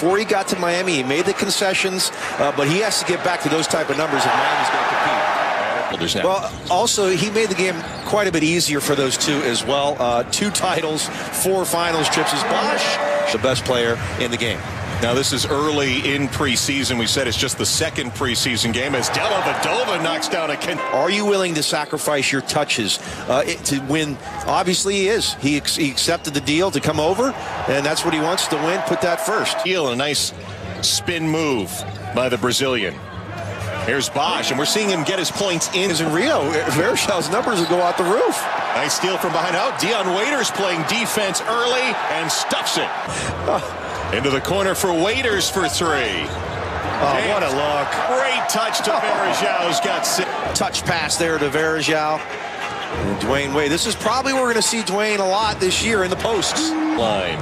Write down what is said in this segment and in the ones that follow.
before he got to Miami. He made the concessions, but he has to get back to those type of numbers if Miami's going to compete. Well, also, he made the game quite a bit easier for those two as well. 2 titles, 4 finals trips. Is Bosh the best player in the game? Now, this is early in preseason. We said it's just the second preseason game as Dellavedova knocks down a... Are you willing to sacrifice your touches to win? Obviously, he is. He accepted the deal to come over, and that's what he wants to win. Put that first. A nice spin move by the Brazilian. Here's Bosh, and we're seeing him get his points in Rio. Vershaw's numbers will go out the roof. Nice steal from behind out. Dion Waiters playing defense early and stuffs it. Into the corner for Waiters for 3. Oh, what a look. Great touch to Vershaw's got 6. Touch pass there to Vershao. And Dwayne Wade. This is probably where we're going to see Dwayne a lot this year in the posts. Line.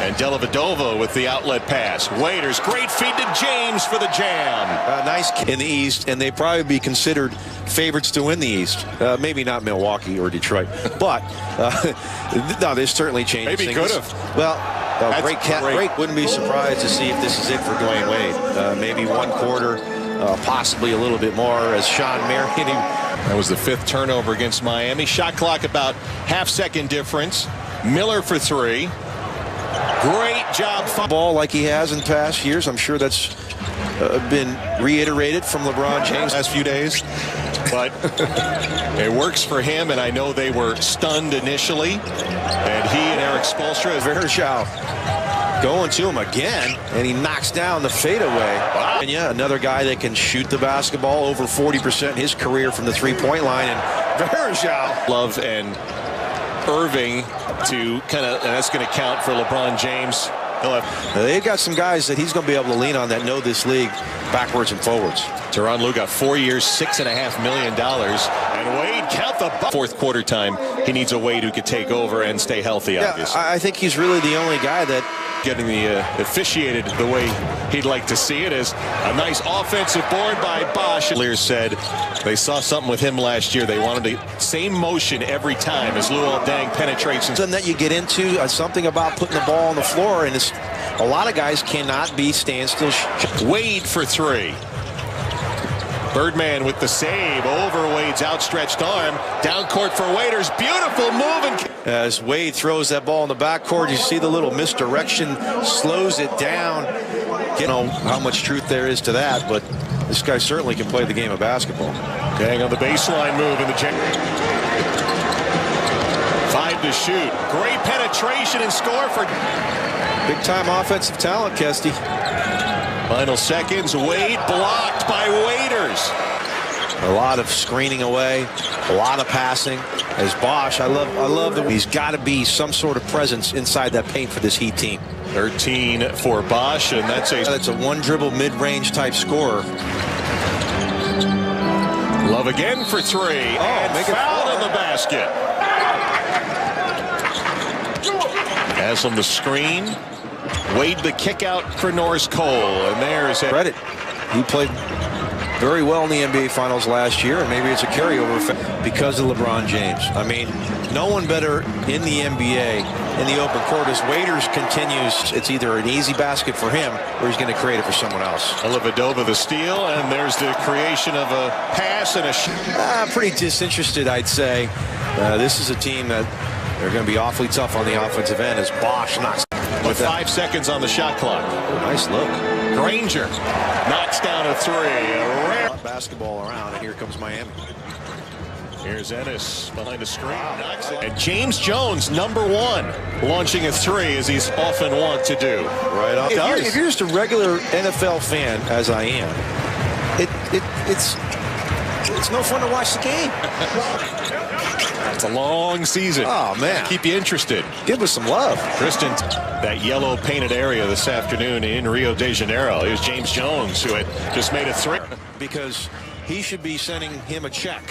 And Dellavedova with the outlet pass. Waiters, great feed to James for the jam. Nice in the East, and they'd probably be considered favorites to win the East. Maybe not Milwaukee or Detroit, but no, they certainly changed maybe things. Could have. Well, great. Wouldn't be surprised to see if this is it for Dwayne Wade. Maybe 1 quarter, possibly a little bit more as Sean Marion. That was the 5th turnover against Miami. Shot clock about half-second difference. Miller for 3. Great job. Ball like he has in past years. I'm sure that's been reiterated from LeBron James last few days. But it works for him, and I know they were stunned initially. And he and Eric Spoelstra. Vershao going to him again, and he knocks down the fadeaway. Wow. And yeah, another guy that can shoot the basketball over 40% in his career from the 3-point line. And Vershao. Love and Irving to kind of, and that's going to count for LeBron James. They've got some guys that he's going to be able to lean on that know this league backwards and forwards. Tyronn Lue got 4 years, $6.5 million. And Wade, count the 4th quarter time. He needs a Wade who could take over and stay healthy, obviously. I think he's really the only guy that getting the officiated the way he'd like to see it is a nice offensive board by Bosh. Cavaliers said they saw something with him last year. They wanted the same motion every time as Luol Deng penetrates. Something that you get into, something about putting the ball on the floor, and it's, a lot of guys cannot be standstill. Wade for 3. Birdman with the save over Wade's outstretched arm. Down court for Waiters. Beautiful move. As Wade throws that ball in the backcourt, you see the little misdirection, slows it down. You know how much truth there is to that, but this guy certainly can play the game of basketball. Dang on the baseline move in the 5 to shoot. Great penetration and score for big-time offensive talent, Kesty. Final seconds. Wade blocked by Waiters. A lot of screening away, a lot of passing. As Bosh, I love that he's got to be some sort of presence inside that paint for this Heat team. 13 for Bosh, and that's a one-dribble mid-range type scorer. Love again for 3. And make foul in the basket. Haslam the screen. Wade the kick out for Norris Cole, and there's credit. He played very well in the NBA Finals last year, and maybe it's a carryover effect because of LeBron James. I mean, no one better in the NBA in the open court as Waiters continues. It's either an easy basket for him or he's going to create it for someone else. Dellavedova the steal, and there's the creation of a pass and a shot. Pretty disinterested, I'd say. This is a team that they're going to be awfully tough on the offensive end as Bosh knocks. With 5 seconds on the shot clock. Nice look. Granger knocks down a 3. A rare basketball around, and here comes Miami. Here's Ennis behind the screen. Knocks it. And James Jones, #1, launching a 3 as he's often wont to do. Right on. If you're just a regular NFL fan, as I am, it's no fun to watch the game. It's a long season. Oh, man. Keep you interested. Give us some love. Tristan, that yellow painted area this afternoon in Rio de Janeiro. Here's James Jones, who had just made a 3. Because he should be sending him a check.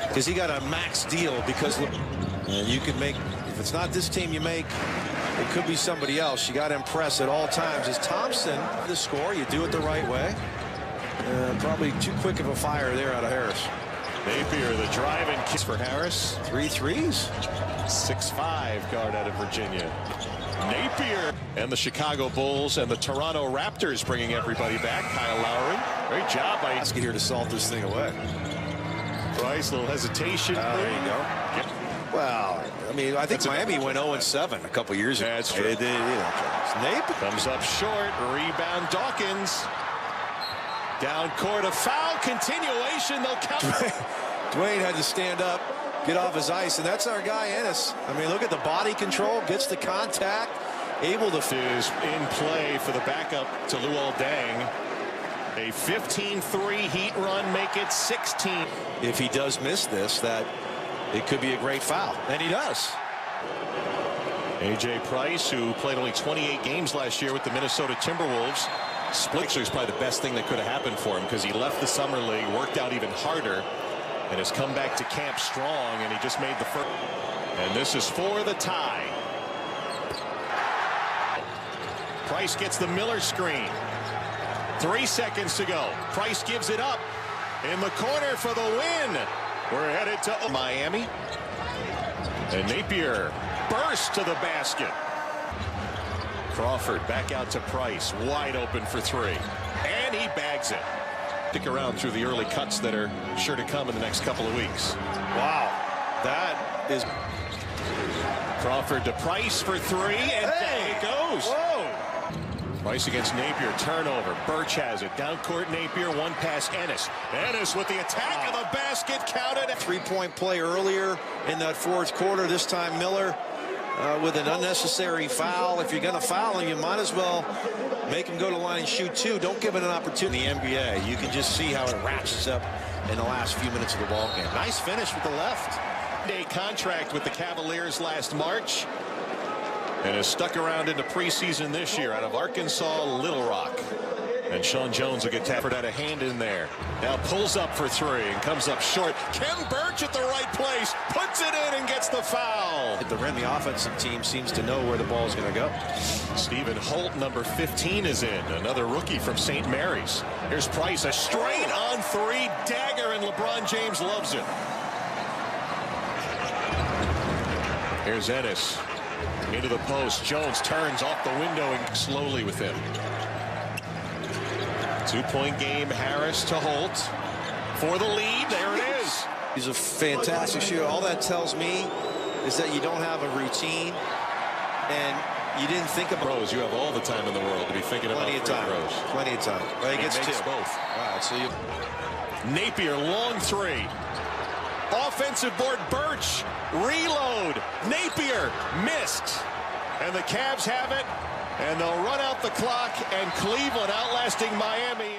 Because he got a max deal. Because and you can make, if it's not this team you make, it could be somebody else. You got to impress at all times. As Thompson, the score, you do it the right way. Probably too quick of a fire there out of Harris. Napier, the drive and kiss for Harris. 3 threes. 6'5" guard out of Virginia. Napier and the Chicago Bulls and the Toronto Raptors bringing everybody back. Kyle Lowry. Great job by Let's get here to salt this thing away. Price, little hesitation. There you go. Yep. Well, I mean, I think Miami went 0-7 a couple years ago. That's true. Napier Comes up short. Rebound Dawkins. Down court, a foul. Continuation. They'll count. Dwayne had to stand up, get off his ice, and that's our guy, Ennis. I mean, look at the body control, gets the contact, able to... Is in play for the backup to Luol Deng. A 15-3 Heat run, make it 16. If he does miss this, that it could be a great foul, and he does. A.J. Price, who played only 28 games last year with the Minnesota Timberwolves. Splitzer is probably the best thing that could have happened for him because he left the summer league, worked out even harder, and has come back to camp strong, and he just made the first. And this is for the tie. Price gets the Miller screen. 3 seconds to go. Price gives it up in the corner for the win. We're headed to Miami. And Napier bursts to the basket. Crawford back out to Price, wide open for 3. And he bags it. Stick around through the early cuts that are sure to come in the next couple of weeks. Wow. That is... Crawford to Price for 3, and down it goes. Whoa. Price against Napier, turnover. Birch has it. Down court, Napier, one pass, Ennis. Ennis with the attack of the basket, counted. 3-point play earlier in that fourth quarter. This time Miller with an unnecessary foul. If you're going to foul him, you might as well make him go to the line and shoot 2. Don't give it an opportunity. In the NBA, you can just see how it ratchets up in the last few minutes of the ball game. Nice finish with the left. A contract with the Cavaliers last March and has stuck around into preseason this year out of Arkansas, Little Rock. And Sean Jones will get Tafford out of hand in there. Now pulls up for 3 and comes up short. Kem Birch at the right place, puts it in and gets the foul. At the rim, the offensive team seems to know where the ball is going to go. Stephen Holt, number 15, is in. Another rookie from St. Mary's. Here's Price, a straight on 3 dagger, and LeBron James loves it. Here's Ennis. Into the post. Jones turns off the window and slowly with him. 2-point game. Harris to Holt for the lead. There it is. He's a fantastic shooter. All that tells me is that you don't have a routine and you didn't think about Rose. You have all the time in the world to be thinking about plenty of time. Rose. Plenty of time. Well, he gets 2. Both. All right, so you... Napier, long 3. Offensive board, Birch, reload, Napier, missed. And the Cavs have it, and they'll run out the clock, and Cleveland outlasting Miami.